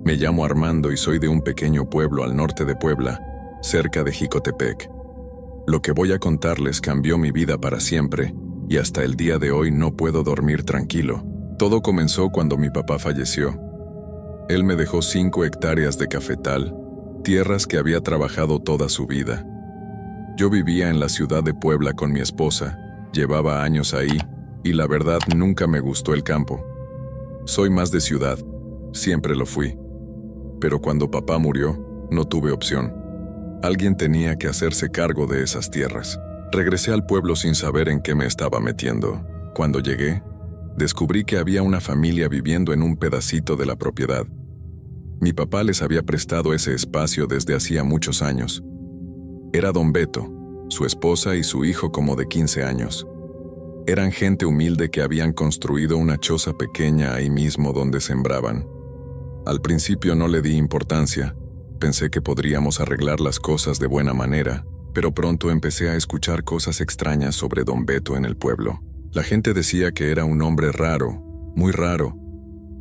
Me llamo Armando y soy de un pequeño pueblo al norte de Puebla, cerca de Jicotepec. Lo que voy a contarles cambió mi vida para siempre, y hasta el día de hoy no puedo dormir tranquilo. Todo comenzó cuando mi papá falleció. Él me dejó 5 hectáreas de cafetal, tierras que había trabajado toda su vida. Yo vivía en la ciudad de Puebla con mi esposa, llevaba años ahí, y la verdad nunca me gustó el campo. Soy más de ciudad, siempre lo fui. Pero cuando papá murió, no tuve opción. Alguien tenía que hacerse cargo de esas tierras. Regresé al pueblo sin saber en qué me estaba metiendo. Cuando llegué, descubrí que había una familia viviendo en un pedacito de la propiedad. Mi papá les había prestado ese espacio desde hacía muchos años. Era don Beto, su esposa y su hijo como de 15 años. Eran gente humilde que habían construido una choza pequeña ahí mismo donde sembraban. Al principio no le di importancia, pensé que podríamos arreglar las cosas de buena manera, pero pronto empecé a escuchar cosas extrañas sobre don Beto en el pueblo. La gente decía que era un hombre raro, muy raro.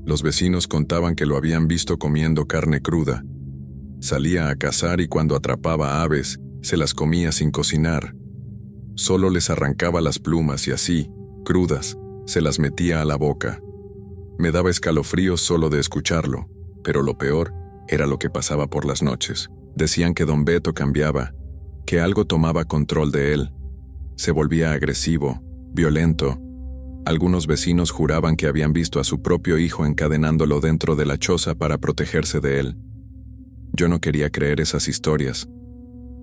Los vecinos contaban que lo habían visto comiendo carne cruda. Salía a cazar y cuando atrapaba aves, se las comía sin cocinar. Solo les arrancaba las plumas y así, crudas, se las metía a la boca. Me daba escalofríos solo de escucharlo, pero lo peor era lo que pasaba por las noches. Decían que don Beto cambiaba, que algo tomaba control de él. Se volvía agresivo, violento. Algunos vecinos juraban que habían visto a su propio hijo encadenándolo dentro de la choza para protegerse de él. Yo no quería creer esas historias.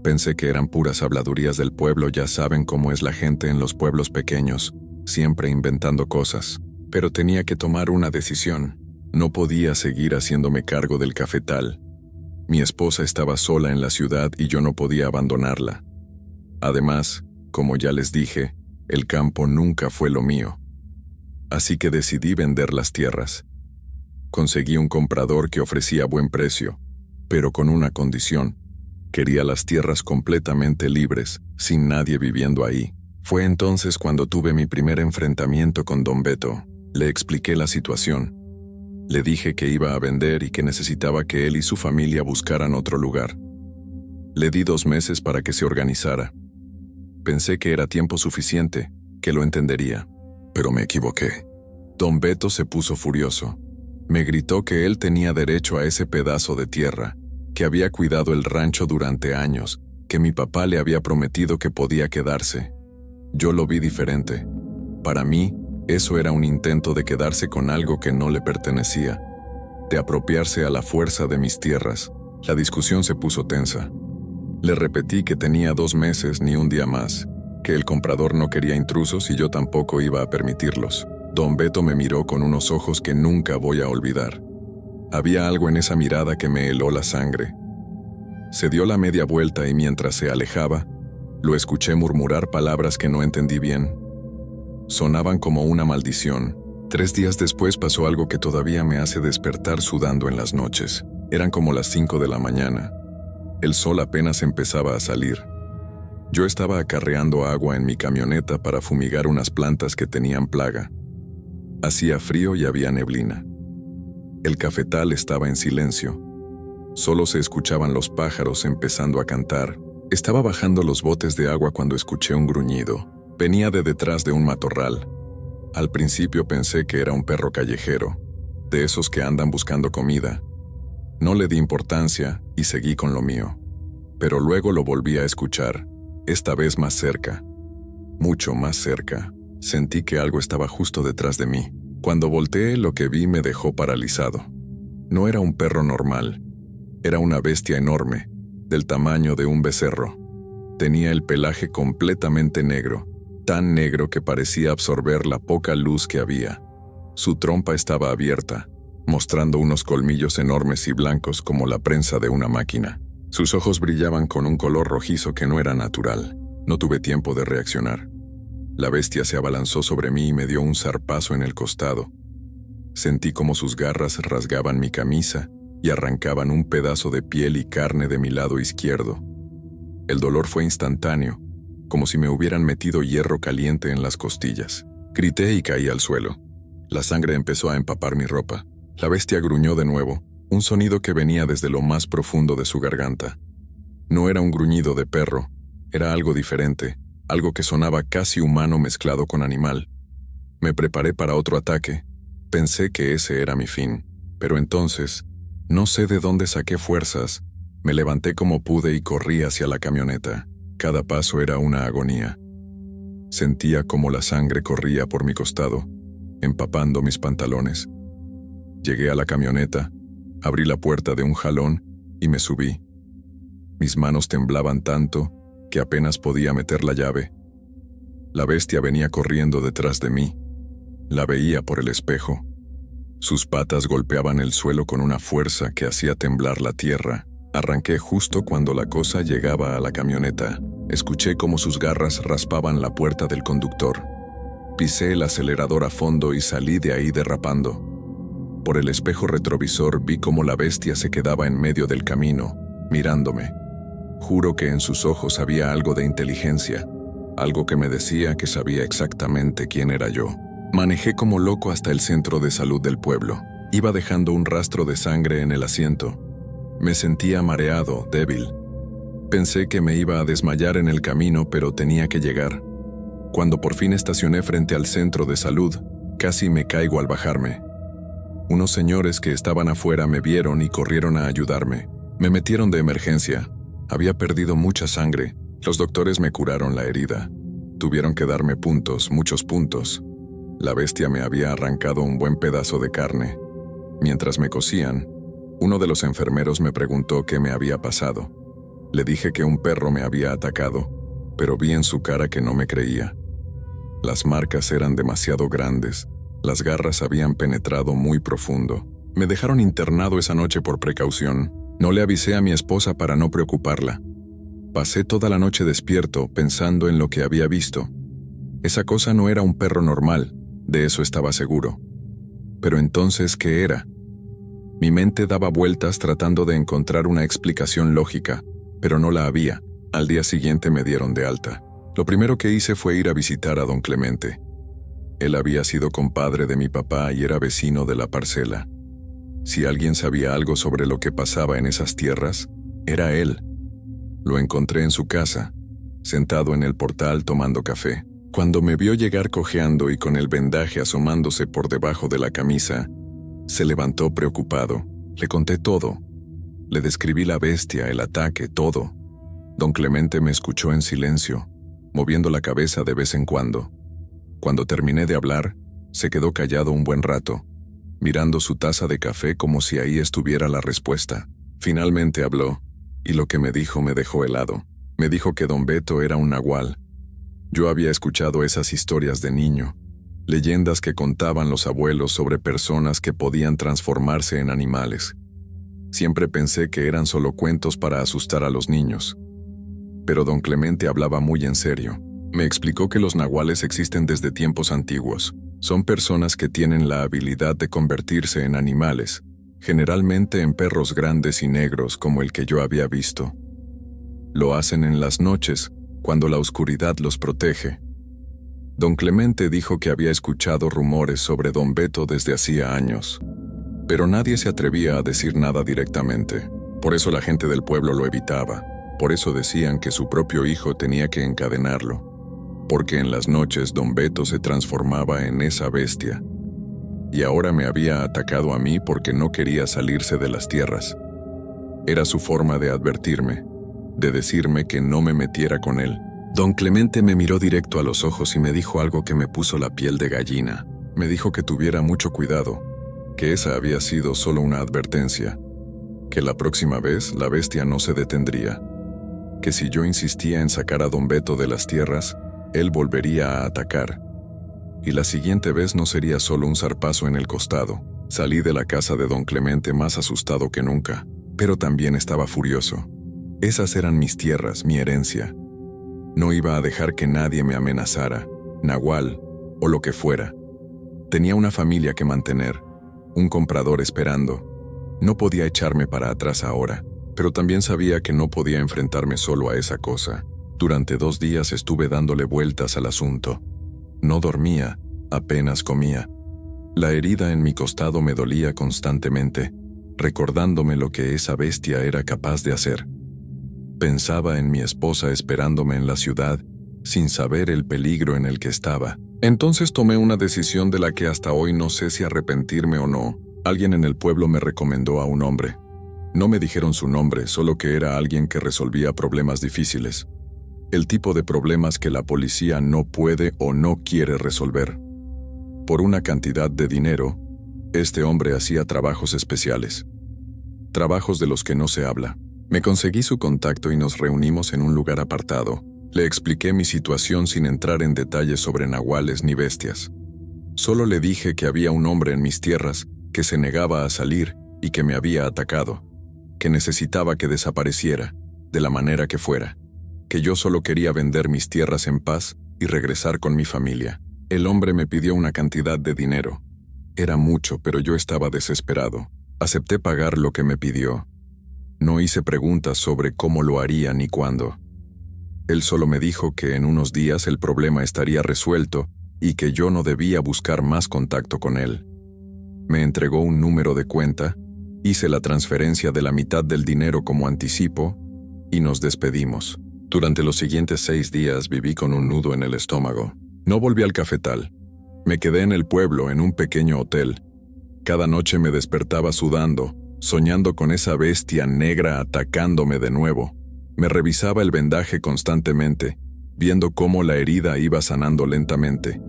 Pensé que eran puras habladurías del pueblo, ya saben cómo es la gente en los pueblos pequeños, siempre inventando cosas. Pero tenía que tomar una decisión. No podía seguir haciéndome cargo del cafetal. Mi esposa estaba sola en la ciudad y yo no podía abandonarla. Además, como ya les dije, el campo nunca fue lo mío. Así que decidí vender las tierras. Conseguí un comprador que ofrecía buen precio, pero con una condición. Quería las tierras completamente libres, sin nadie viviendo ahí. Fue entonces cuando tuve mi primer enfrentamiento con don Beto. Le expliqué la situación. Le dije que iba a vender y que necesitaba que él y su familia buscaran otro lugar. Le di 2 meses para que se organizara. Pensé que era tiempo suficiente, que lo entendería. Pero me equivoqué. Don Beto se puso furioso. Me gritó que él tenía derecho a ese pedazo de tierra, que había cuidado el rancho durante años, que mi papá le había prometido que podía quedarse. Yo lo vi diferente. Para mí, eso era un intento de quedarse con algo que no le pertenecía, de apropiarse a la fuerza de mis tierras. La discusión se puso tensa. Le repetí que tenía 2 meses ni un día más, que el comprador no quería intrusos y yo tampoco iba a permitirlos. Don Beto me miró con unos ojos que nunca voy a olvidar. Había algo en esa mirada que me heló la sangre. Se dio la media vuelta y mientras se alejaba, lo escuché murmurar palabras que no entendí bien. Sonaban como una maldición. 3 días después pasó algo que todavía me hace despertar sudando en las noches. Eran como las 5 de la mañana. El sol apenas empezaba a salir. Yo estaba acarreando agua en mi camioneta para fumigar unas plantas que tenían plaga. Hacía frío y había neblina. El cafetal estaba en silencio. Solo se escuchaban los pájaros empezando a cantar. Estaba bajando los botes de agua cuando escuché un gruñido. Venía de detrás de un matorral. Al principio pensé que era un perro callejero, de esos que andan buscando comida. No le di importancia y seguí con lo mío. Pero luego lo volví a escuchar, esta vez más cerca. Mucho más cerca. Sentí que algo estaba justo detrás de mí. Cuando volteé, lo que vi me dejó paralizado. No era un perro normal. Era una bestia enorme, del tamaño de un becerro. Tenía el pelaje completamente negro, tan negro que parecía absorber la poca luz que había. Su trompa estaba abierta, mostrando unos colmillos enormes y blancos como la prensa de una máquina. Sus ojos brillaban con un color rojizo que no era natural. No tuve tiempo de reaccionar. La bestia se abalanzó sobre mí y me dio un zarpazo en el costado. Sentí como sus garras rasgaban mi camisa y arrancaban un pedazo de piel y carne de mi lado izquierdo. El dolor fue instantáneo, como si me hubieran metido hierro caliente en las costillas. Grité y caí al suelo. La sangre empezó a empapar mi ropa. La bestia gruñó de nuevo, un sonido que venía desde lo más profundo de su garganta. No era un gruñido de perro, era algo diferente, algo que sonaba casi humano mezclado con animal. Me preparé para otro ataque. Pensé que ese era mi fin, pero entonces, no sé de dónde saqué fuerzas, me levanté como pude y corrí hacia la camioneta. Cada paso era una agonía. Sentía como la sangre corría por mi costado, empapando mis pantalones. Llegué a la camioneta, abrí la puerta de un jalón y me subí. Mis manos temblaban tanto que apenas podía meter la llave. La bestia venía corriendo detrás de mí. La veía por el espejo. Sus patas golpeaban el suelo con una fuerza que hacía temblar la tierra. Arranqué justo cuando la cosa llegaba a la camioneta. Escuché cómo sus garras raspaban la puerta del conductor. Pisé el acelerador a fondo y salí de ahí derrapando. Por el espejo retrovisor vi cómo la bestia se quedaba en medio del camino, mirándome. Juro que en sus ojos había algo de inteligencia, algo que me decía que sabía exactamente quién era yo. Manejé como loco hasta el centro de salud del pueblo. Iba dejando un rastro de sangre en el asiento. Me sentía mareado, débil. Pensé que me iba a desmayar en el camino, pero tenía que llegar. Cuando por fin estacioné frente al centro de salud, casi me caigo al bajarme. Unos señores que estaban afuera me vieron y corrieron a ayudarme. Me metieron de emergencia. Había perdido mucha sangre. Los doctores me curaron la herida. Tuvieron que darme puntos, muchos puntos. La bestia me había arrancado un buen pedazo de carne. Mientras me cosían, uno de los enfermeros me preguntó qué me había pasado. Le dije que un perro me había atacado, pero vi en su cara que no me creía. Las marcas eran demasiado grandes. Las garras habían penetrado muy profundo. Me dejaron internado esa noche por precaución. No le avisé a mi esposa para no preocuparla. Pasé toda la noche despierto pensando en lo que había visto. Esa cosa no era un perro normal, de eso estaba seguro. Pero entonces, ¿qué era? Mi mente daba vueltas tratando de encontrar una explicación lógica, pero no la había. Al día siguiente me dieron de alta. Lo primero que hice fue ir a visitar a don Clemente. Él había sido compadre de mi papá y era vecino de la parcela. Si alguien sabía algo sobre lo que pasaba en esas tierras, era él. Lo encontré en su casa, sentado en el portal tomando café. Cuando me vio llegar cojeando y con el vendaje asomándose por debajo de la camisa, se levantó preocupado. Le conté todo. Le describí la bestia, el ataque, todo. Don Clemente me escuchó en silencio, moviendo la cabeza de vez en cuando. Cuando terminé de hablar, se quedó callado un buen rato, mirando su taza de café como si ahí estuviera la respuesta. Finalmente habló, y lo que me dijo me dejó helado. Me dijo que don Beto era un nahual. Yo había escuchado esas historias de niño, leyendas que contaban los abuelos sobre personas que podían transformarse en animales. Siempre pensé que eran solo cuentos para asustar a los niños. Pero don Clemente hablaba muy en serio. Me explicó que los nahuales existen desde tiempos antiguos. Son personas que tienen la habilidad de convertirse en animales, generalmente en perros grandes y negros como el que yo había visto. Lo hacen en las noches, cuando la oscuridad los protege. Don Clemente dijo que había escuchado rumores sobre don Beto desde hacía años, pero nadie se atrevía a decir nada directamente. Por eso la gente del pueblo lo evitaba. Por eso decían que su propio hijo tenía que encadenarlo, porque en las noches don Beto se transformaba en esa bestia. Y ahora me había atacado a mí porque no quería salirse de las tierras. Era su forma de advertirme, de decirme que no me metiera con él. Don Clemente me miró directo a los ojos y me dijo algo que me puso la piel de gallina. Me dijo que tuviera mucho cuidado, que esa había sido solo una advertencia, que la próxima vez la bestia no se detendría, que si yo insistía en sacar a don Beto de las tierras, él volvería a atacar. Y la siguiente vez no sería solo un zarpazo en el costado. Salí de la casa de don Clemente más asustado que nunca, pero también estaba furioso. Esas eran mis tierras, mi herencia. No iba a dejar que nadie me amenazara, nahual o lo que fuera. Tenía una familia que mantener, un comprador esperando. No podía echarme para atrás ahora, pero también sabía que no podía enfrentarme solo a esa cosa. Durante 2 días estuve dándole vueltas al asunto. No dormía, apenas comía. La herida en mi costado me dolía constantemente. recordándome lo que esa bestia era capaz de hacer. Pensaba en mi esposa esperándome en la ciudad, sin saber el peligro en el que estaba. Entonces tomé una decisión de la que hasta hoy no sé si arrepentirme o no. Alguien en el pueblo me recomendó a un hombre. No me dijeron su nombre, solo que era alguien que resolvía problemas difíciles. El tipo de problemas que la policía no puede o no quiere resolver. Por una cantidad de dinero, este hombre hacía trabajos especiales. Trabajos de los que no se habla. Me conseguí su contacto y nos reunimos en un lugar apartado. Le expliqué mi situación sin entrar en detalles sobre nahuales ni bestias. Solo le dije que había un hombre en mis tierras que se negaba a salir y que me había atacado, que necesitaba que desapareciera, de la manera que fuera, que yo solo quería vender mis tierras en paz y regresar con mi familia. El hombre me pidió una cantidad de dinero. Era mucho, pero yo estaba desesperado. Acepté pagar lo que me pidió. No hice preguntas sobre cómo lo haría ni cuándo. Él solo me dijo que en unos días el problema estaría resuelto y que yo no debía buscar más contacto con él. Me entregó un número de cuenta, hice la transferencia de la mitad del dinero como anticipo y nos despedimos. Durante los siguientes 6 días viví con un nudo en el estómago. No volví al cafetal. Me quedé en el pueblo, en un pequeño hotel. Cada noche me despertaba sudando, soñando con esa bestia negra atacándome de nuevo. Me revisaba el vendaje constantemente, viendo cómo la herida iba sanando lentamente.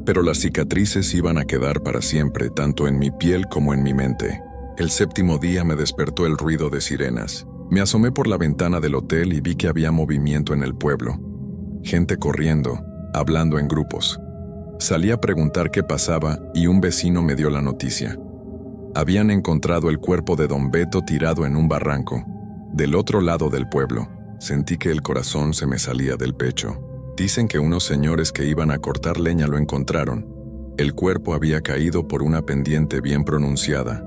Pero las cicatrices iban a quedar para siempre, tanto en mi piel como en mi mente. El 7º día me despertó el ruido de sirenas. Me asomé por la ventana del hotel y vi que había movimiento en el pueblo. Gente corriendo, hablando en grupos. Salí a preguntar qué pasaba y un vecino me dio la noticia. Habían encontrado el cuerpo de Don Beto tirado en un barranco, del otro lado del pueblo. Sentí que el corazón se me salía del pecho. Dicen que unos señores que iban a cortar leña lo encontraron. El cuerpo había caído por una pendiente bien pronunciada.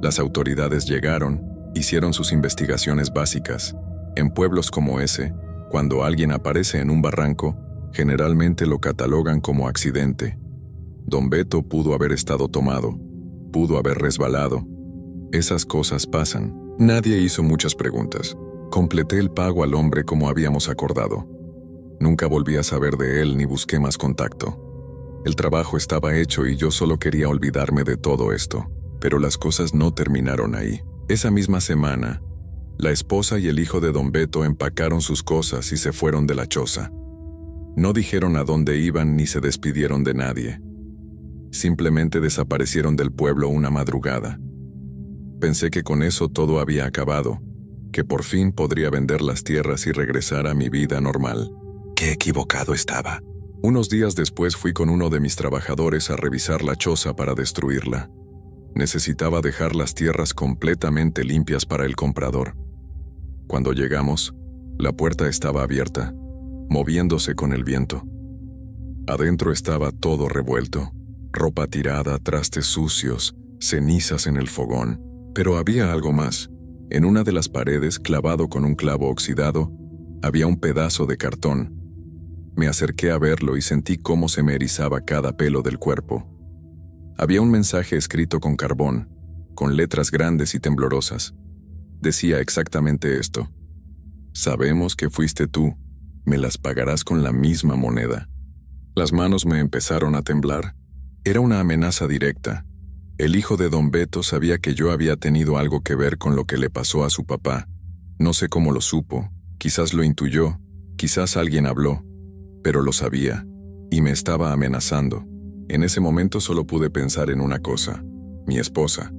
Las autoridades llegaron, hicieron sus investigaciones básicas. En pueblos como ese, cuando alguien aparece en un barranco, generalmente lo catalogan como accidente. Don Beto pudo haber estado tomado, pudo haber resbalado. Esas cosas pasan. Nadie hizo muchas preguntas. Completé el pago al hombre como habíamos acordado. Nunca volví a saber de él ni busqué más contacto. El trabajo estaba hecho y yo solo quería olvidarme de todo esto. Pero las cosas no terminaron ahí. Esa misma semana, la esposa y el hijo de Don Beto empacaron sus cosas y se fueron de la choza. No dijeron a dónde iban ni se despidieron de nadie. Simplemente desaparecieron del pueblo una madrugada. Pensé que con eso todo había acabado, que por fin podría vender las tierras y regresar a mi vida normal. Qué equivocado estaba. Unos días después fui con uno de mis trabajadores a revisar la choza para destruirla. Necesitaba dejar las tierras completamente limpias para el comprador. Cuando llegamos, la puerta estaba abierta, moviéndose con el viento. Adentro estaba todo revuelto, ropa tirada, trastes sucios, cenizas en el fogón. Pero había algo más. En una de las paredes, clavado con un clavo oxidado, había un pedazo de cartón. Me acerqué a verlo y sentí cómo se me erizaba cada pelo del cuerpo. Había un mensaje escrito con carbón, con letras grandes y temblorosas. Decía exactamente esto: sabemos que fuiste tú, me las pagarás con la misma moneda. Las manos me empezaron a temblar. Era una amenaza directa. El hijo de Don Beto sabía que yo había tenido algo que ver con lo que le pasó a su papá. No sé cómo lo supo, quizás lo intuyó, quizás alguien habló, pero lo sabía, y me estaba amenazando. En ese momento solo pude pensar en una cosa: mi esposa.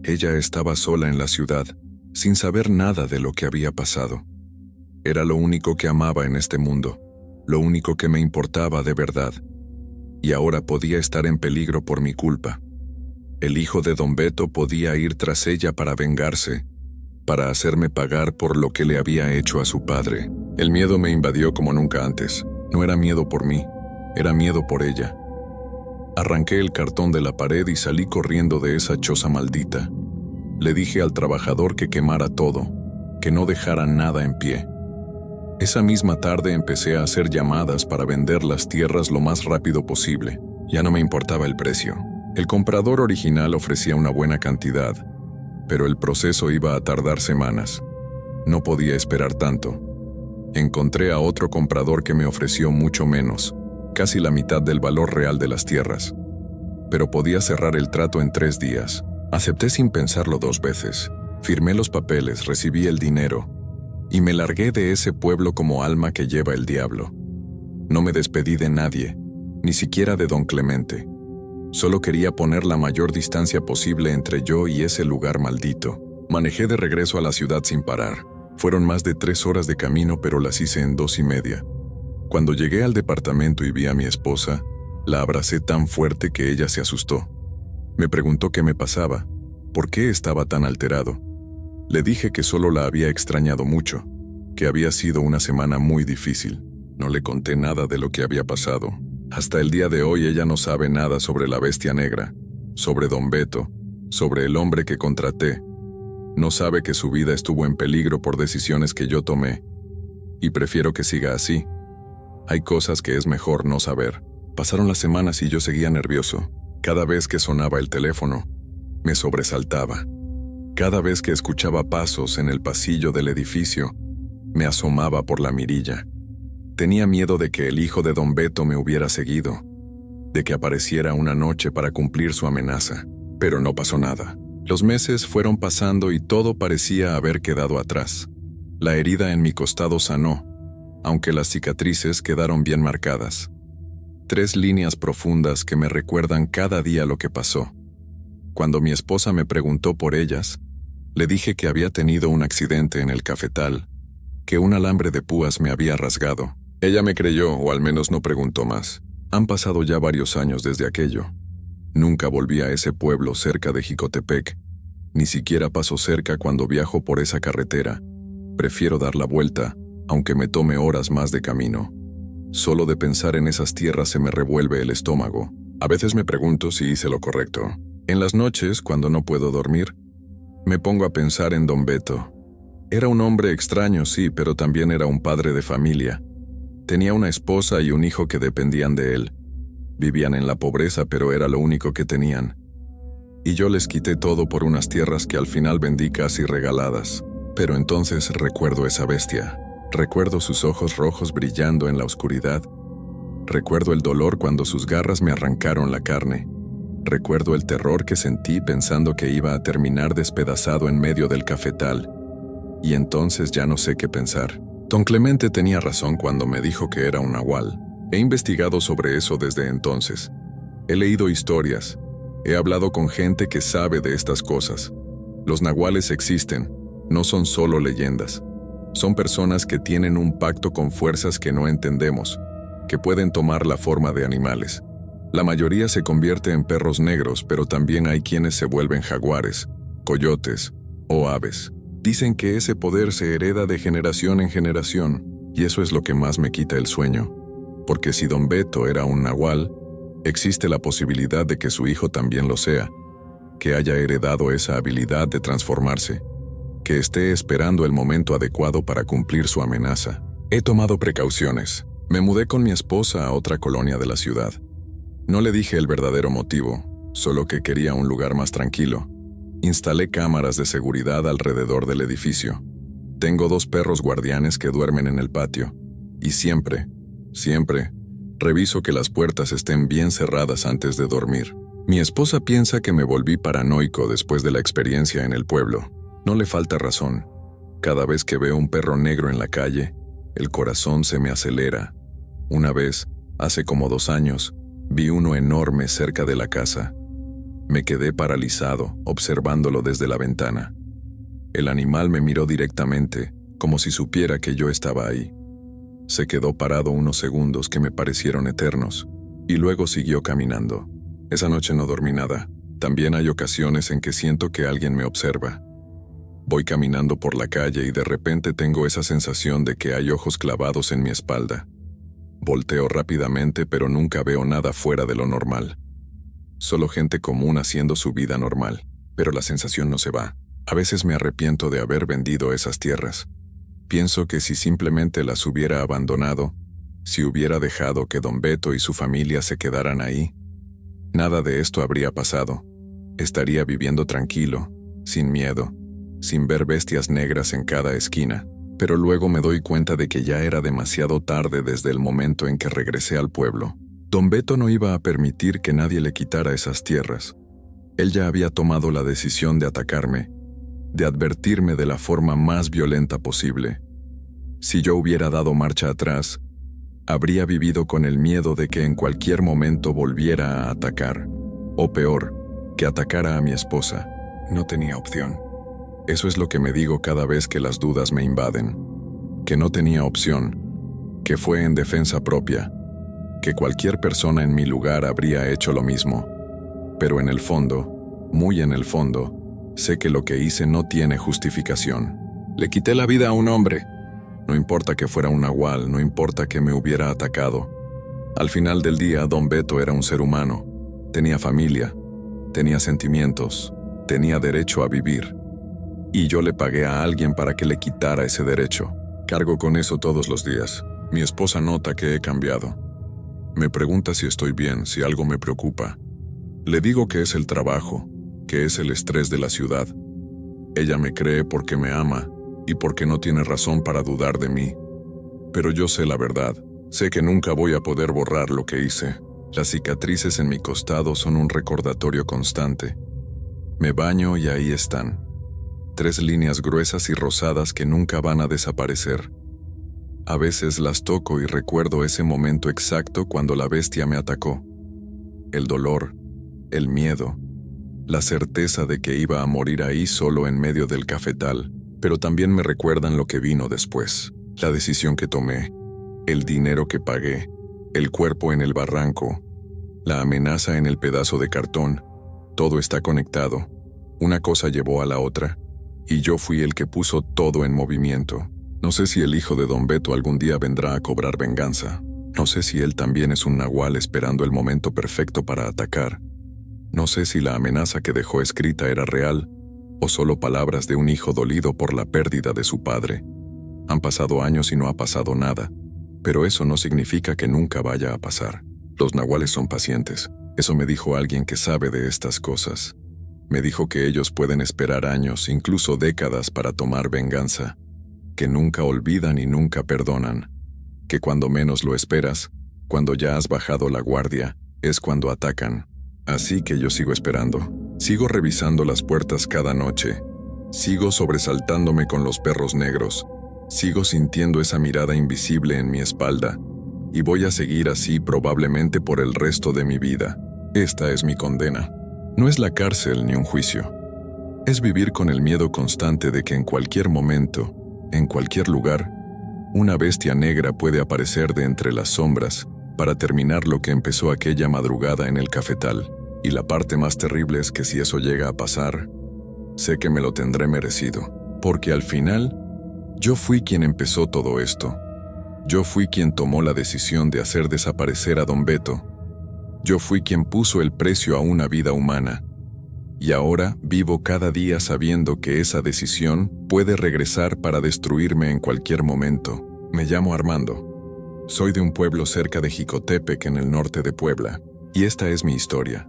Ella estaba sola en la ciudad, sin saber nada de lo que había pasado. Era lo único que amaba en este mundo, lo único que me importaba de verdad. Y ahora podía estar en peligro por mi culpa. El hijo de Don Beto podía ir tras ella para vengarse, para hacerme pagar por lo que le había hecho a su padre. El miedo me invadió como nunca antes. No era miedo por mí, era miedo por ella. Arranqué el cartón de la pared y salí corriendo de esa choza maldita. Le dije al trabajador que quemara todo, que no dejara nada en pie. Esa misma tarde empecé a hacer llamadas para vender las tierras lo más rápido posible. Ya no me importaba el precio. El comprador original ofrecía una buena cantidad, pero el proceso iba a tardar semanas. No podía esperar tanto. Encontré a otro comprador que me ofreció mucho menos, casi la mitad del valor real de las tierras. Pero podía cerrar el trato en 3 días. Acepté sin pensarlo 2 veces. Firmé los papeles, recibí el dinero y me largué de ese pueblo como alma que lleva el diablo. No me despedí de nadie, ni siquiera de don Clemente. Solo quería poner la mayor distancia posible entre yo y ese lugar maldito. Manejé de regreso a la ciudad sin parar. Fueron más de 3 horas de camino, pero las hice en 2:30. Cuando llegué al departamento y vi a mi esposa, la abracé tan fuerte que ella se asustó. Me preguntó qué me pasaba, por qué estaba tan alterado. Le dije que solo la había extrañado mucho, que había sido una semana muy difícil. No le conté nada de lo que había pasado. Hasta el día de hoy ella no sabe nada sobre la bestia negra, sobre don Beto, sobre el hombre que contraté. No sabe que su vida estuvo en peligro por decisiones que yo tomé. Y prefiero que siga así. Hay cosas que es mejor no saber. Pasaron las semanas y yo seguía nervioso. Cada vez que sonaba el teléfono, me sobresaltaba. Cada vez que escuchaba pasos en el pasillo del edificio, me asomaba por la mirilla. Tenía miedo de que el hijo de don Beto me hubiera seguido, de que apareciera una noche para cumplir su amenaza. Pero no pasó nada. Los meses fueron pasando y todo parecía haber quedado atrás. La herida en mi costado sanó, aunque las cicatrices quedaron bien marcadas. 3 líneas profundas que me recuerdan cada día lo que pasó. Cuando mi esposa me preguntó por ellas, le dije que había tenido un accidente en el cafetal, que un alambre de púas me había rasgado. Ella me creyó, o al menos no preguntó más. Han pasado ya varios años desde aquello. Nunca volví a ese pueblo cerca de Jicotepec. Ni siquiera paso cerca cuando viajo por esa carretera. Prefiero dar la vuelta, aunque me tome horas más de camino. Solo de pensar en esas tierras se me revuelve el estómago. A veces me pregunto si hice lo correcto. En las noches, cuando no puedo dormir, me pongo a pensar en don Beto. Era un hombre extraño, sí, pero también era un padre de familia. Tenía una esposa y un hijo que dependían de él. Vivían en la pobreza, pero era lo único que tenían. Y yo les quité todo por unas tierras que al final vendí casi regaladas. Pero entonces recuerdo esa bestia. Recuerdo sus ojos rojos brillando en la oscuridad. Recuerdo el dolor cuando sus garras me arrancaron la carne. Recuerdo el terror que sentí pensando que iba a terminar despedazado en medio del cafetal. Y entonces ya no sé qué pensar. Don Clemente tenía razón cuando me dijo que era un nahual. He investigado sobre eso desde entonces. He leído historias. He hablado con gente que sabe de estas cosas. Los nahuales existen, no son solo leyendas. Son personas que tienen un pacto con fuerzas que no entendemos, que pueden tomar la forma de animales. La mayoría se convierte en perros negros, pero también hay quienes se vuelven jaguares, coyotes o aves. Dicen que ese poder se hereda de generación en generación, y eso es lo que más me quita el sueño. Porque si don Beto era un nahual, existe la posibilidad de que su hijo también lo sea, que haya heredado esa habilidad de transformarse, que esté esperando el momento adecuado para cumplir su amenaza. He tomado precauciones. Me mudé con mi esposa a otra colonia de la ciudad. No le dije el verdadero motivo, solo que quería un lugar más tranquilo. Instalé cámaras de seguridad alrededor del edificio. Tengo 2 perros guardianes que duermen en el patio. Y siempre, reviso que las puertas estén bien cerradas antes de dormir. Mi esposa piensa que me volví paranoico después de la experiencia en el pueblo. No le falta razón. Cada vez que veo un perro negro en la calle, el corazón se me acelera. Una vez, hace como 2 años, vi uno enorme cerca de la casa. Me quedé paralizado, observándolo desde la ventana. El animal me miró directamente, como si supiera que yo estaba ahí. Se quedó parado unos segundos que me parecieron eternos, y luego siguió caminando. Esa noche no dormí nada. También hay ocasiones en que siento que alguien me observa. Voy caminando por la calle y de repente tengo esa sensación de que hay ojos clavados en mi espalda. Volteo rápidamente, pero nunca veo nada fuera de lo normal. Solo gente común haciendo su vida normal, pero la sensación no se va. A veces me arrepiento de haber vendido esas tierras. Pienso que si simplemente las hubiera abandonado, si hubiera dejado que don Beto y su familia se quedaran ahí, nada de esto habría pasado. Estaría viviendo tranquilo, sin miedo, sin ver bestias negras en cada esquina. Pero luego me doy cuenta de que ya era demasiado tarde desde el momento en que regresé al pueblo. Don Beto no iba a permitir que nadie le quitara esas tierras. Él ya había tomado la decisión de atacarme, de advertirme de la forma más violenta posible. Si yo hubiera dado marcha atrás, habría vivido con el miedo de que en cualquier momento volviera a atacar, o peor, que atacara a mi esposa. No tenía opción. Eso es lo que me digo cada vez que las dudas me invaden. Que no tenía opción, que fue en defensa propia, que cualquier persona en mi lugar habría hecho lo mismo. Pero en el fondo, muy en el fondo, sé que lo que hice no tiene justificación. Le quité la vida a un hombre. No importa que fuera un nahual, no importa que me hubiera atacado. Al final del día, don Beto era un ser humano. Tenía familia, tenía sentimientos, tenía derecho a vivir. Y yo le pagué a alguien para que le quitara ese derecho. Cargo con eso todos los días. Mi esposa nota que he cambiado. Me pregunta si estoy bien, si algo me preocupa. Le digo que es el trabajo, que es el estrés de la ciudad. Ella me cree porque me ama y porque no tiene razón para dudar de mí. Pero yo sé la verdad. Sé que nunca voy a poder borrar lo que hice. Las cicatrices en mi costado son un recordatorio constante. Me baño y ahí están. 3 líneas gruesas y rosadas que nunca van a desaparecer. A veces las toco y recuerdo ese momento exacto cuando la bestia me atacó. El dolor, el miedo, la certeza de que iba a morir ahí solo en medio del cafetal, pero también me recuerdan lo que vino después, la decisión que tomé, el dinero que pagué, el cuerpo en el barranco, la amenaza en el pedazo de cartón. Todo está conectado. Una cosa llevó a la otra, y yo fui el que puso todo en movimiento. No sé si el hijo de don Beto algún día vendrá a cobrar venganza. No sé si él también es un nahual esperando el momento perfecto para atacar. No sé si la amenaza que dejó escrita era real, o solo palabras de un hijo dolido por la pérdida de su padre. Han pasado años y no ha pasado nada, pero eso no significa que nunca vaya a pasar. Los nahuales son pacientes. Eso me dijo alguien que sabe de estas cosas. Me dijo que ellos pueden esperar años, incluso décadas, para tomar venganza, que nunca olvidan y nunca perdonan, que cuando menos lo esperas, cuando ya has bajado la guardia, es cuando atacan. Así que yo sigo esperando. Sigo revisando las puertas cada noche. Sigo sobresaltándome con los perros negros. Sigo sintiendo esa mirada invisible en mi espalda. Y voy a seguir así probablemente por el resto de mi vida. Esta es mi condena. No es la cárcel ni un juicio. Es vivir con el miedo constante de que en cualquier momento, en cualquier lugar, una bestia negra puede aparecer de entre las sombras para terminar lo que empezó aquella madrugada en el cafetal. Y la parte más terrible es que si eso llega a pasar, sé que me lo tendré merecido. Porque al final, yo fui quien empezó todo esto. Yo fui quien tomó la decisión de hacer desaparecer a don Beto. Yo fui quien puso el precio a una vida humana. Y ahora vivo cada día sabiendo que esa decisión puede regresar para destruirme en cualquier momento. Me llamo Armando. Soy de un pueblo cerca de Jicotepec, en el norte de Puebla. Y esta es mi historia.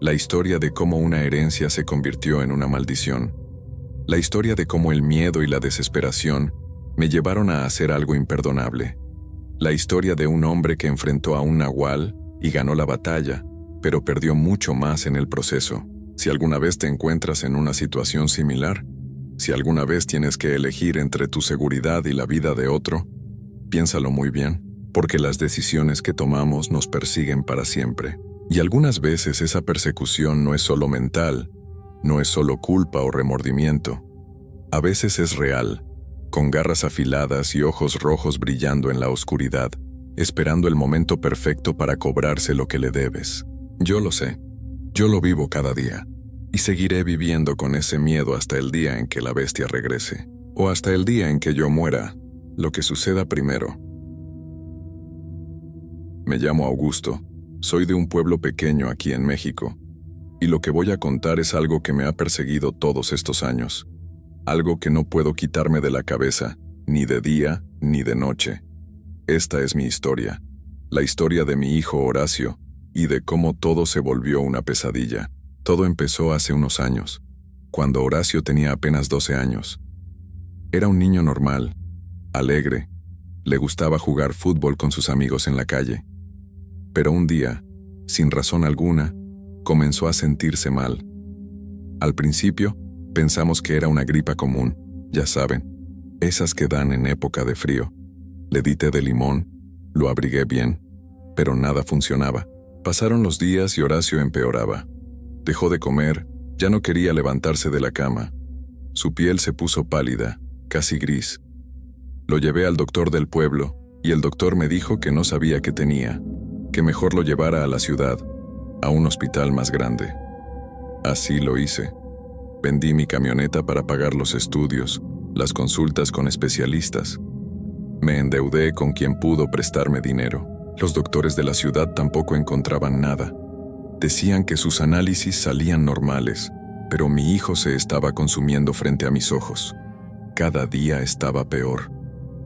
La historia de cómo una herencia se convirtió en una maldición. La historia de cómo el miedo y la desesperación me llevaron a hacer algo imperdonable. La historia de un hombre que enfrentó a un nahual y ganó la batalla, pero perdió mucho más en el proceso. Si alguna vez te encuentras en una situación similar, si alguna vez tienes que elegir entre tu seguridad y la vida de otro, piénsalo muy bien, porque las decisiones que tomamos nos persiguen para siempre. Y algunas veces esa persecución no es solo mental, no es solo culpa o remordimiento. A veces es real, con garras afiladas y ojos rojos brillando en la oscuridad, esperando el momento perfecto para cobrarse lo que le debes. Yo lo sé, yo lo vivo cada día, y seguiré viviendo con ese miedo hasta el día en que la bestia regrese, o hasta el día en que yo muera, lo que suceda primero. Me llamo Augusto, soy de un pueblo pequeño aquí en México, y lo que voy a contar es algo que me ha perseguido todos estos años, algo que no puedo quitarme de la cabeza, ni de día ni de noche. Esta es mi historia, la historia de mi hijo Horacio, y de cómo todo se volvió una pesadilla. Todo empezó hace unos años. cuando Horacio tenía apenas 12 años. Era un niño normal, alegre, le gustaba jugar fútbol con sus amigos en la calle. Pero un día, sin razón alguna, comenzó a sentirse mal. Al principio, pensamos que era una gripa común, ya saben, esas que dan en época de frío. Le di té de limón, lo abrigué bien, pero nada funcionaba. Pasaron los días y Horacio empeoraba. Dejó de comer, ya no quería levantarse de la cama. Su piel se puso pálida, casi gris. Lo llevé al doctor del pueblo, y el doctor me dijo que no sabía qué tenía, que mejor lo llevara a la ciudad, a un hospital más grande. Así lo hice. Vendí mi camioneta para pagar los estudios, las consultas con especialistas. Me endeudé con quien pudo prestarme dinero. Los doctores de la ciudad tampoco encontraban nada. Decían que sus análisis salían normales, pero mi hijo se estaba consumiendo frente a mis ojos. Cada día estaba peor.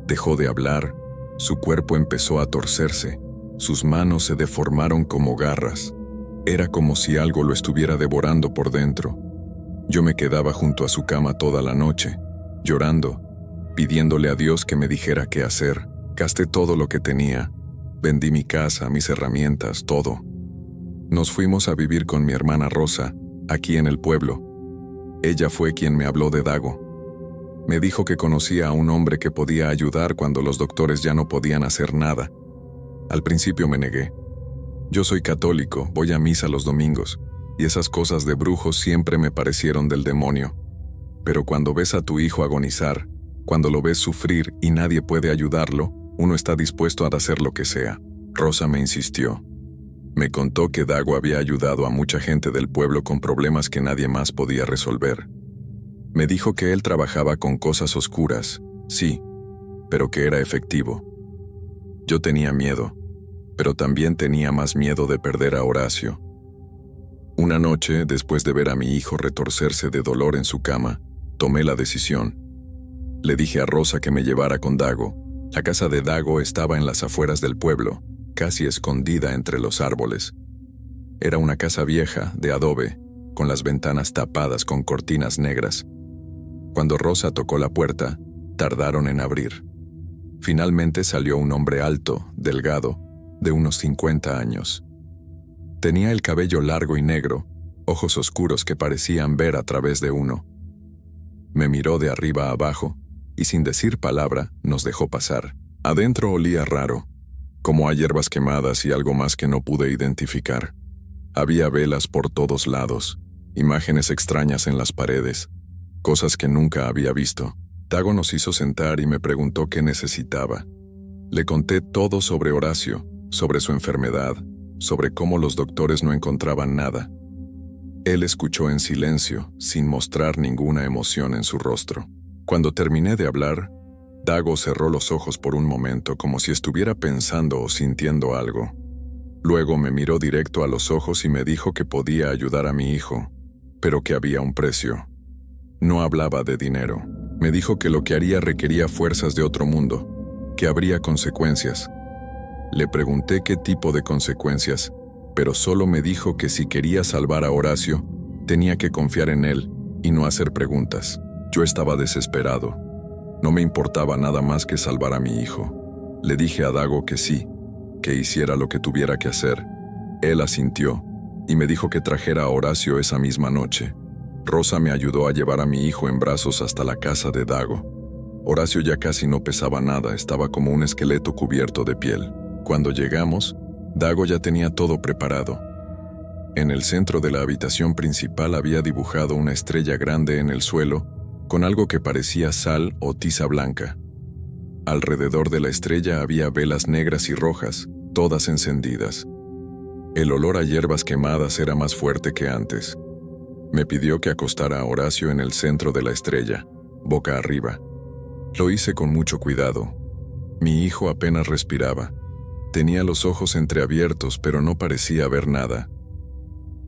Dejó de hablar, su cuerpo empezó a torcerse, sus manos se deformaron como garras. Era como si algo lo estuviera devorando por dentro. Yo me quedaba junto a su cama toda la noche, llorando, pidiéndole a Dios que me dijera qué hacer. Gasté todo lo que tenía. Vendí mi casa, mis herramientas, todo. Nos fuimos a vivir con mi hermana Rosa, aquí en el pueblo. Ella fue quien me habló de Dago. Me dijo que conocía a un hombre que podía ayudar cuando los doctores ya no podían hacer nada. Al principio me negué. Yo soy católico, voy a misa los domingos, y esas cosas de brujos siempre me parecieron del demonio. Pero cuando ves a tu hijo agonizar, cuando lo ves sufrir y nadie puede ayudarlo, uno está dispuesto a hacer lo que sea. Rosa me insistió. Me contó que Dago había ayudado a mucha gente del pueblo con problemas que nadie más podía resolver. Me dijo que él trabajaba con cosas oscuras, sí, pero que era efectivo. Yo tenía miedo, pero también tenía más miedo de perder a Horacio. Una noche, después de ver a mi hijo retorcerse de dolor en su cama, tomé la decisión. Le dije a Rosa que me llevara con Dago. La casa de Dago estaba en las afueras del pueblo, casi escondida entre los árboles. Era una casa vieja, de adobe, con las ventanas tapadas con cortinas negras. Cuando Rosa tocó la puerta, tardaron en abrir. Finalmente salió un hombre alto, delgado, de unos 50 años. Tenía el cabello largo y negro, ojos oscuros que parecían ver a través de uno. Me miró de arriba a abajo, y sin decir palabra, nos dejó pasar. Adentro olía raro, como a hierbas quemadas y algo más que no pude identificar. Había velas por todos lados, imágenes extrañas en las paredes, cosas que nunca había visto. Dago nos hizo sentar y me preguntó qué necesitaba. Le conté todo sobre Horacio, sobre su enfermedad, sobre cómo los doctores no encontraban nada. Él escuchó en silencio, sin mostrar ninguna emoción en su rostro. Cuando terminé de hablar, Dago cerró los ojos por un momento como si estuviera pensando o sintiendo algo. Luego me miró directo a los ojos y me dijo que podía ayudar a mi hijo, pero que había un precio. No hablaba de dinero. Me dijo que lo que haría requería fuerzas de otro mundo, que habría consecuencias. Le pregunté qué tipo de consecuencias, pero solo me dijo que si quería salvar a Horacio, tenía que confiar en él y no hacer preguntas. Yo estaba desesperado. No me importaba nada más que salvar a mi hijo. Le dije a Dago que sí, que hiciera lo que tuviera que hacer. Él asintió y me dijo que trajera a Horacio esa misma noche. Rosa me ayudó a llevar a mi hijo en brazos hasta la casa de Dago. Horacio ya casi no pesaba nada, estaba como un esqueleto cubierto de piel. Cuando llegamos, Dago ya tenía todo preparado. En el centro de la habitación principal había dibujado una estrella grande en el suelo, con algo que parecía sal o tiza blanca. Alrededor de la estrella había velas negras y rojas, todas encendidas. El olor a hierbas quemadas era más fuerte que antes. Me pidió que acostara a Horacio en el centro de la estrella, boca arriba. Lo hice con mucho cuidado. Mi hijo apenas respiraba. Tenía los ojos entreabiertos, pero no parecía ver nada.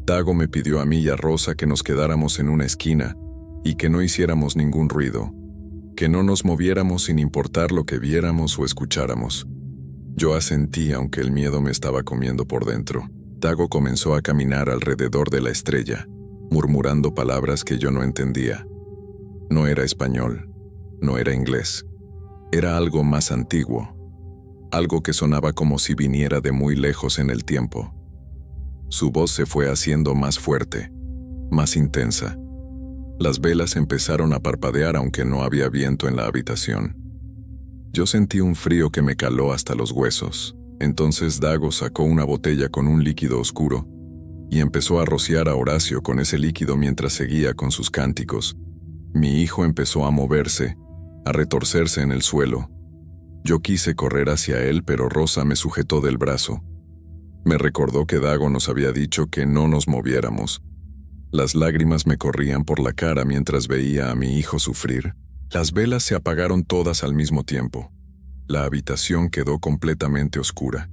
Dago me pidió a mí y a Rosa que nos quedáramos en una esquina y que no hiciéramos ningún ruido, que no nos moviéramos sin importar lo que viéramos o escucháramos. Yo asentí aunque el miedo me estaba comiendo por dentro. Dago comenzó a caminar alrededor de la estrella. murmurando palabras que yo no entendía. No era español, no era inglés. Era algo más antiguo, algo que sonaba como si viniera de muy lejos en el tiempo. Su voz se fue haciendo más fuerte, más intensa. Las velas empezaron a parpadear aunque no había viento en la habitación. Yo sentí un frío que me caló hasta los huesos. Entonces Dago sacó una botella con un líquido oscuro y empezó a rociar a Horacio con ese líquido mientras seguía con sus cánticos. Mi hijo empezó a moverse, a retorcerse en el suelo. Yo quise correr hacia él, pero Rosa me sujetó del brazo. Me recordó que Dago nos había dicho que no nos moviéramos. Las lágrimas me corrían por la cara mientras veía a mi hijo sufrir. Las velas se apagaron todas al mismo tiempo. La habitación quedó completamente oscura.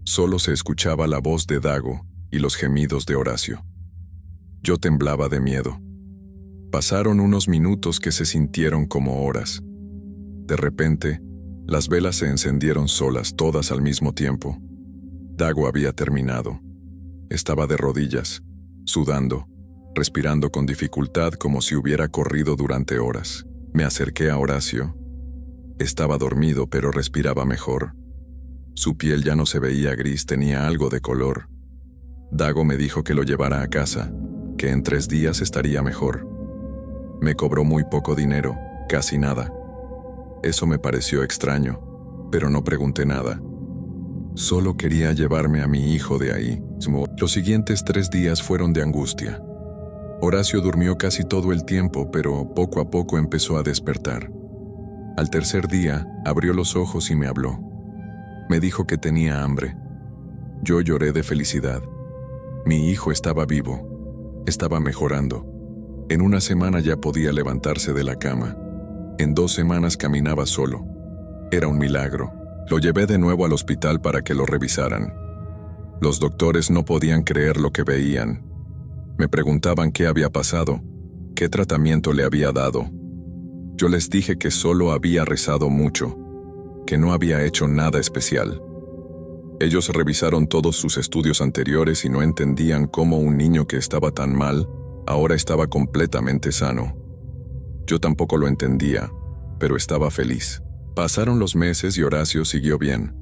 Solo se escuchaba la voz de Dago y los gemidos de Horacio. Yo temblaba de miedo. Pasaron unos minutos que se sintieron como horas. De repente, las velas se encendieron solas, todas al mismo tiempo. Dago había terminado. Estaba de rodillas, sudando, respirando con dificultad como si hubiera corrido durante horas. Me acerqué a Horacio. Estaba dormido, pero respiraba mejor. Su piel ya no se veía gris, tenía algo de color. Dago me dijo que lo llevara a casa, que en 3 días estaría mejor. Me cobró muy poco dinero, casi nada. Eso me pareció extraño, pero no pregunté nada. Solo quería llevarme a mi hijo de ahí. Los siguientes 3 días fueron de angustia. Horacio durmió casi todo el tiempo, pero poco a poco empezó a despertar. Al tercer día, abrió los ojos y me habló. Me dijo que tenía hambre. Yo lloré de felicidad. Mi hijo estaba vivo. Estaba mejorando. En 1 semana ya podía levantarse de la cama. En 2 semanas caminaba solo. Era un milagro. Lo llevé de nuevo al hospital para que lo revisaran. Los doctores no podían creer lo que veían. Me preguntaban qué había pasado, qué tratamiento le había dado. Yo les dije que solo había rezado mucho, que no había hecho nada especial. Ellos revisaron todos sus estudios anteriores y no entendían cómo un niño que estaba tan mal ahora estaba completamente sano. Yo tampoco lo entendía, pero estaba feliz. Pasaron los meses y Horacio siguió bien.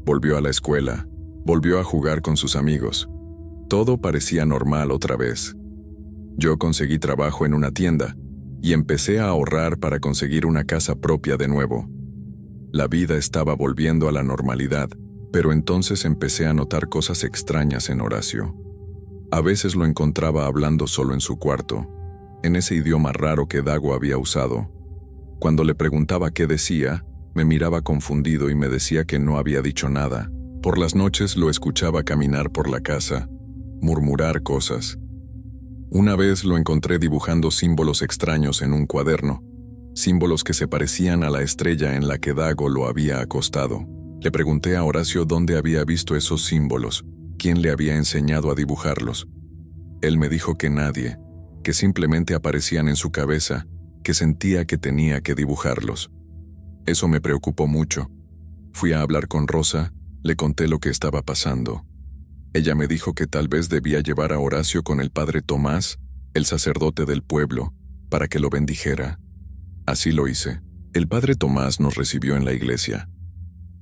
Volvió a la escuela, volvió a jugar con sus amigos. Todo parecía normal otra vez. Yo conseguí trabajo en una tienda y empecé a ahorrar para conseguir una casa propia de nuevo. La vida estaba volviendo a la normalidad, pero entonces empecé a notar cosas extrañas en Horacio. A veces lo encontraba hablando solo en su cuarto, en ese idioma raro que Dago había usado. Cuando le preguntaba qué decía, me miraba confundido y me decía que no había dicho nada. Por las noches lo escuchaba caminar por la casa, murmurar cosas. Una vez lo encontré dibujando símbolos extraños en un cuaderno, símbolos que se parecían a la estrella en la que Dago lo había acostado. Le pregunté a Horacio dónde había visto esos símbolos, quién le había enseñado a dibujarlos. Él me dijo que nadie, que simplemente aparecían en su cabeza, que sentía que tenía que dibujarlos. Eso me preocupó mucho. Fui a hablar con Rosa, le conté lo que estaba pasando. Ella me dijo que tal vez debía llevar a Horacio con el padre Tomás, el sacerdote del pueblo, para que lo bendijera. Así lo hice. El padre Tomás nos recibió en la iglesia.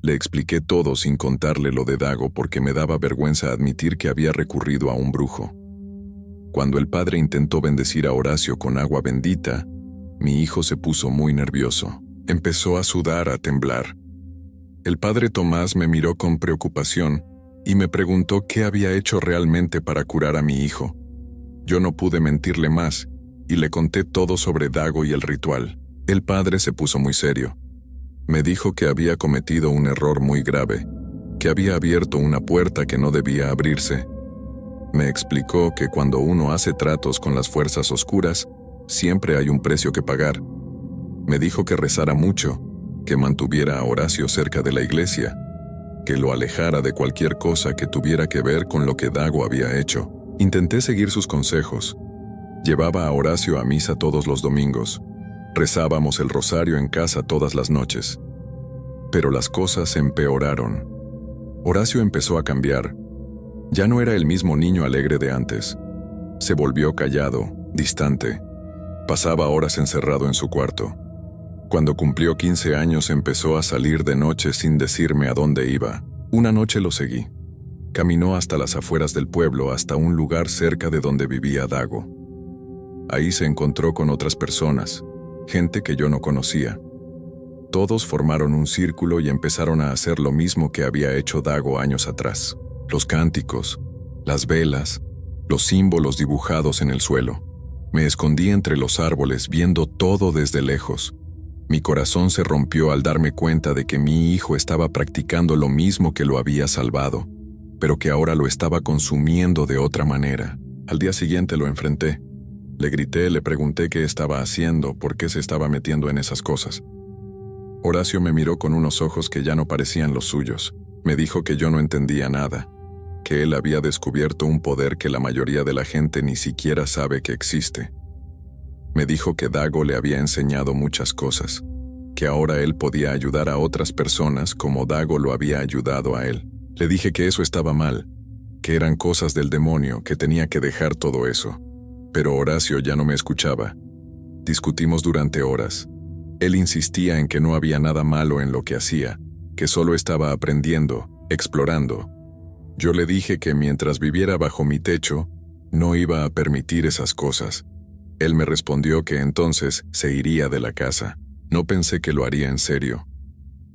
Le expliqué todo sin contarle lo de Dago porque me daba vergüenza admitir que había recurrido a un brujo. Cuando el padre intentó bendecir a Horacio con agua bendita, mi hijo se puso muy nervioso. Empezó a sudar, a temblar. El padre Tomás me miró con preocupación y me preguntó qué había hecho realmente para curar a mi hijo. Yo no pude mentirle más y le conté todo sobre Dago y el ritual. El padre se puso muy serio. Me dijo que había cometido un error muy grave, que había abierto una puerta que no debía abrirse. Me explicó que cuando uno hace tratos con las fuerzas oscuras, siempre hay un precio que pagar. Me dijo que rezara mucho, que mantuviera a Horacio cerca de la iglesia, que lo alejara de cualquier cosa que tuviera que ver con lo que Dago había hecho. Intenté seguir sus consejos. Llevaba a Horacio a misa todos los domingos. Rezábamos el rosario en casa todas las noches. Pero las cosas empeoraron. Horacio empezó a cambiar. Ya no era el mismo niño alegre de antes. Se volvió callado, distante. Pasaba horas encerrado en su cuarto. Cuando cumplió 15 años empezó a salir de noche sin decirme a dónde iba. Una noche lo seguí. Caminó hasta las afueras del pueblo, hasta un lugar cerca de donde vivía Dago. Ahí se encontró con otras personas, gente que yo no conocía. Todos formaron un círculo y empezaron a hacer lo mismo que había hecho Dago años atrás. Los cánticos, las velas, los símbolos dibujados en el suelo. Me escondí entre los árboles viendo todo desde lejos. Mi corazón se rompió al darme cuenta de que mi hijo estaba practicando lo mismo que lo había salvado, pero que ahora lo estaba consumiendo de otra manera. Al día siguiente lo enfrenté. Le grité, le pregunté qué estaba haciendo, por qué se estaba metiendo en esas cosas. Horacio me miró con unos ojos que ya no parecían los suyos. Me dijo que yo no entendía nada, que él había descubierto un poder que la mayoría de la gente ni siquiera sabe que existe. Me dijo que Dago le había enseñado muchas cosas, que ahora él podía ayudar a otras personas como Dago lo había ayudado a él. Le dije que eso estaba mal, que eran cosas del demonio, que tenía que dejar todo eso. Pero Horacio ya no me escuchaba. Discutimos durante horas. Él insistía en que no había nada malo en lo que hacía, que solo estaba aprendiendo, explorando. Yo le dije que mientras viviera bajo mi techo, no iba a permitir esas cosas. Él me respondió que entonces se iría de la casa. No pensé que lo haría en serio.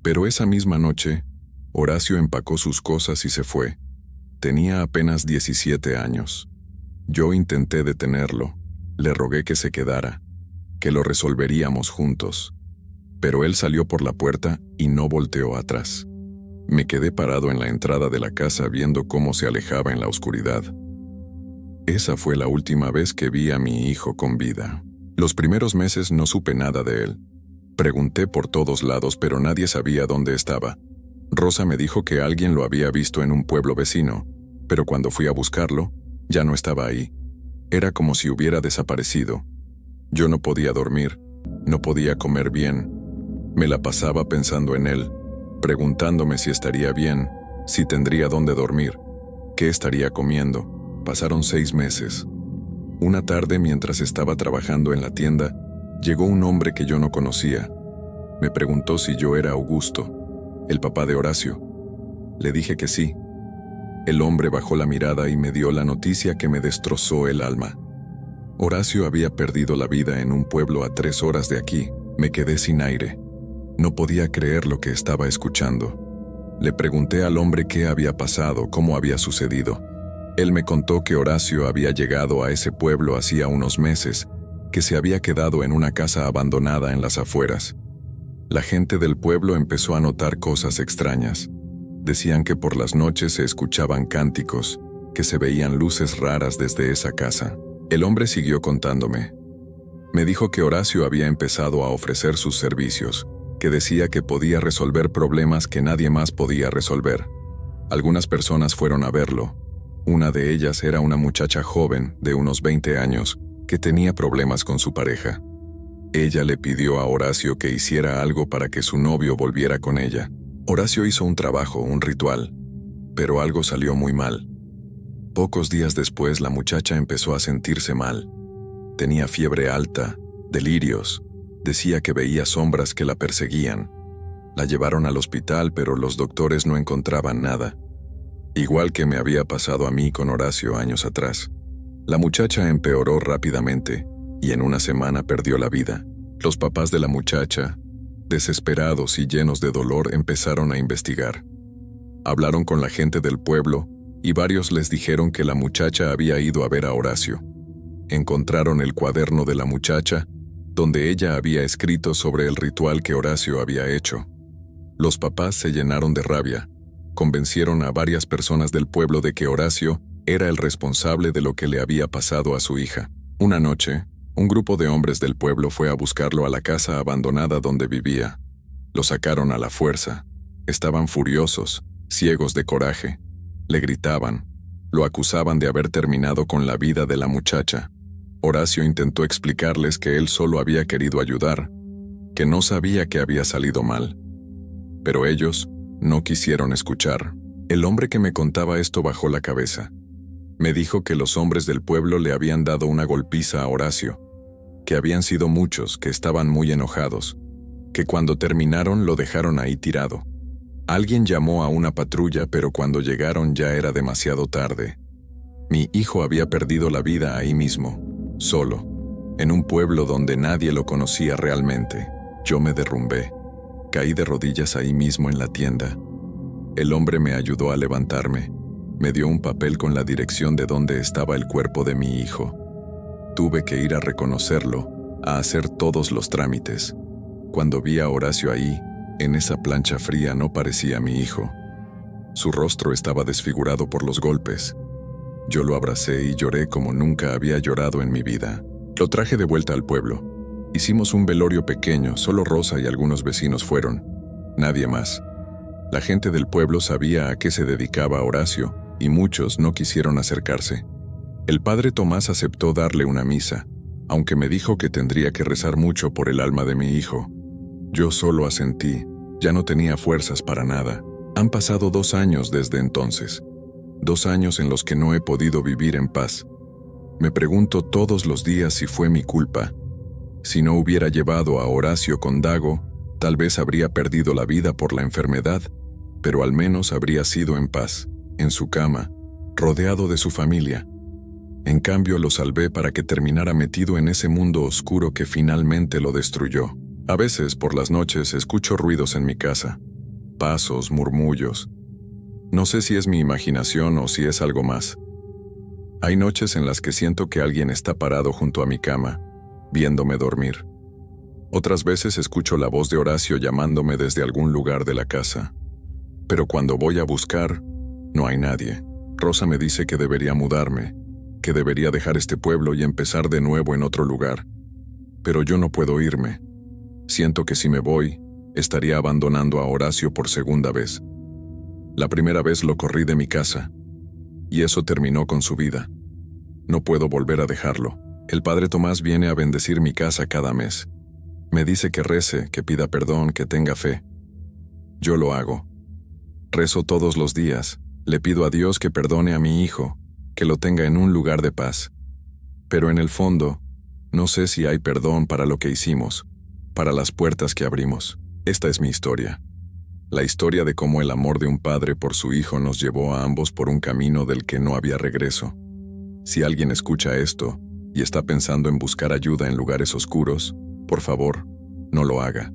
Pero esa misma noche, Horacio empacó sus cosas y se fue. Tenía apenas 17 años. Yo intenté detenerlo. Le rogué que se quedara, que lo resolveríamos juntos. Pero él salió por la puerta y no volteó atrás. Me quedé parado en la entrada de la casa viendo cómo se alejaba en la oscuridad. Esa fue la última vez que vi a mi hijo con vida. Los primeros meses no supe nada de él. Pregunté por todos lados, pero nadie sabía dónde estaba. Rosa me dijo que alguien lo había visto en un pueblo vecino, pero cuando fui a buscarlo, ya no estaba ahí. Era como si hubiera desaparecido. Yo no podía dormir, no podía comer bien. Me la pasaba pensando en él, preguntándome si estaría bien, si tendría dónde dormir, qué estaría comiendo. Pasaron 6 meses. Una tarde, mientras estaba trabajando en la tienda, llegó un hombre que yo no conocía. Me preguntó si yo era Augusto, el papá de Horacio. Le dije que sí. El hombre bajó la mirada y me dio la noticia que me destrozó el alma. Horacio había perdido la vida en un pueblo a 3 horas de aquí. Me quedé sin aire. No podía creer lo que estaba escuchando. Le pregunté al hombre qué había pasado, cómo había sucedido. Él me contó que Horacio había llegado a ese pueblo hacía unos meses, que se había quedado en una casa abandonada en las afueras. La gente del pueblo empezó a notar cosas extrañas. Decían que por las noches se escuchaban cánticos, que se veían luces raras desde esa casa. El hombre siguió contándome. Me dijo que Horacio había empezado a ofrecer sus servicios, que decía que podía resolver problemas que nadie más podía resolver. Algunas personas fueron a verlo. Una de ellas era una muchacha joven, de unos 20 años, que tenía problemas con su pareja. Ella le pidió a Horacio que hiciera algo para que su novio volviera con ella. Horacio hizo un trabajo, un ritual, pero algo salió muy mal. Pocos días después la muchacha empezó a sentirse mal. Tenía fiebre alta, delirios, decía que veía sombras que la perseguían. La llevaron al hospital, pero los doctores no encontraban nada. Igual que me había pasado a mí con Horacio años atrás. La muchacha empeoró rápidamente y en una semana perdió la vida. Los papás de la muchacha, desesperados y llenos de dolor, empezaron a investigar. Hablaron con la gente del pueblo y varios les dijeron que la muchacha había ido a ver a Horacio. Encontraron el cuaderno de la muchacha, donde ella había escrito sobre el ritual que Horacio había hecho. Los papás se llenaron de rabia. Convencieron a varias personas del pueblo de que Horacio era el responsable de lo que le había pasado a su hija. Una noche, un grupo de hombres del pueblo fue a buscarlo a la casa abandonada donde vivía. Lo sacaron a la fuerza. Estaban furiosos, ciegos de coraje. Le gritaban. Lo acusaban de haber terminado con la vida de la muchacha. Horacio intentó explicarles que él solo había querido ayudar, que no sabía que había salido mal. Pero ellos no quisieron escuchar. El hombre que me contaba esto bajó la cabeza. Me dijo que los hombres del pueblo le habían dado una golpiza a Horacio, que habían sido muchos, que estaban muy enojados, que cuando terminaron lo dejaron ahí tirado. Alguien llamó a una patrulla, pero cuando llegaron ya era demasiado tarde. Mi hijo había perdido la vida ahí mismo, solo, en un pueblo donde nadie lo conocía realmente. Yo me derrumbé. Caí de rodillas ahí mismo en la tienda. El hombre me ayudó a levantarme. Me dio un papel con la dirección de donde estaba el cuerpo de mi hijo. Tuve que ir a reconocerlo, a hacer todos los trámites. Cuando vi a Horacio ahí, en esa plancha fría, no parecía mi hijo. Su rostro estaba desfigurado por los golpes. Yo lo abracé y lloré como nunca había llorado en mi vida. Lo traje de vuelta al pueblo. Hicimos un velorio pequeño, solo Rosa y algunos vecinos fueron. Nadie más. La gente del pueblo sabía a qué se dedicaba Horacio, y muchos no quisieron acercarse. El padre Tomás aceptó darle una misa, aunque me dijo que tendría que rezar mucho por el alma de mi hijo. Yo solo asentí, ya no tenía fuerzas para nada. Han pasado 2 años desde entonces. 2 años en los que no he podido vivir en paz. Me pregunto todos los días si fue mi culpa. Si no hubiera llevado a Horacio con Dago, tal vez habría perdido la vida por la enfermedad, pero al menos habría sido en paz, en su cama, rodeado de su familia. En cambio lo salvé para que terminara metido en ese mundo oscuro que finalmente lo destruyó. A veces por las noches escucho ruidos en mi casa, pasos, murmullos. No sé si es mi imaginación o si es algo más. Hay noches en las que siento que alguien está parado junto a mi cama, viéndome dormir. Otras veces escucho la voz de Horacio llamándome desde algún lugar de la casa. Pero cuando voy a buscar, no hay nadie. Rosa me dice que debería mudarme, que debería dejar este pueblo y empezar de nuevo en otro lugar. Pero yo no puedo irme. Siento que si me voy, estaría abandonando a Horacio por segunda vez. La primera vez lo corrí de mi casa, y eso terminó con su vida. No puedo volver a dejarlo. El padre Tomás viene a bendecir mi casa cada mes. Me dice que rece, que pida perdón, que tenga fe. Yo lo hago. Rezo todos los días. Le pido a Dios que perdone a mi hijo, que lo tenga en un lugar de paz. Pero en el fondo, no sé si hay perdón para lo que hicimos, para las puertas que abrimos. Esta es mi historia. La historia de cómo el amor de un padre por su hijo nos llevó a ambos por un camino del que no había regreso. Si alguien escucha esto y está pensando en buscar ayuda en lugares oscuros, por favor, no lo haga.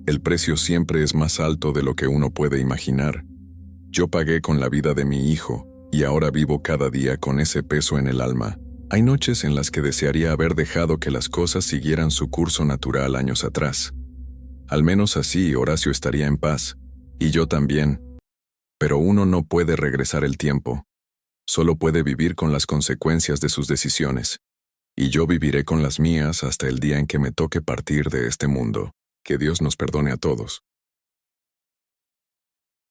El precio siempre es más alto de lo que uno puede imaginar. Yo pagué con la vida de mi hijo, y ahora vivo cada día con ese peso en el alma. Hay noches en las que desearía haber dejado que las cosas siguieran su curso natural años atrás. Al menos así Horacio estaría en paz, y yo también. Pero uno no puede regresar el tiempo. Solo puede vivir con las consecuencias de sus decisiones. Y yo viviré con las mías hasta el día en que me toque partir de este mundo. Que Dios nos perdone a todos.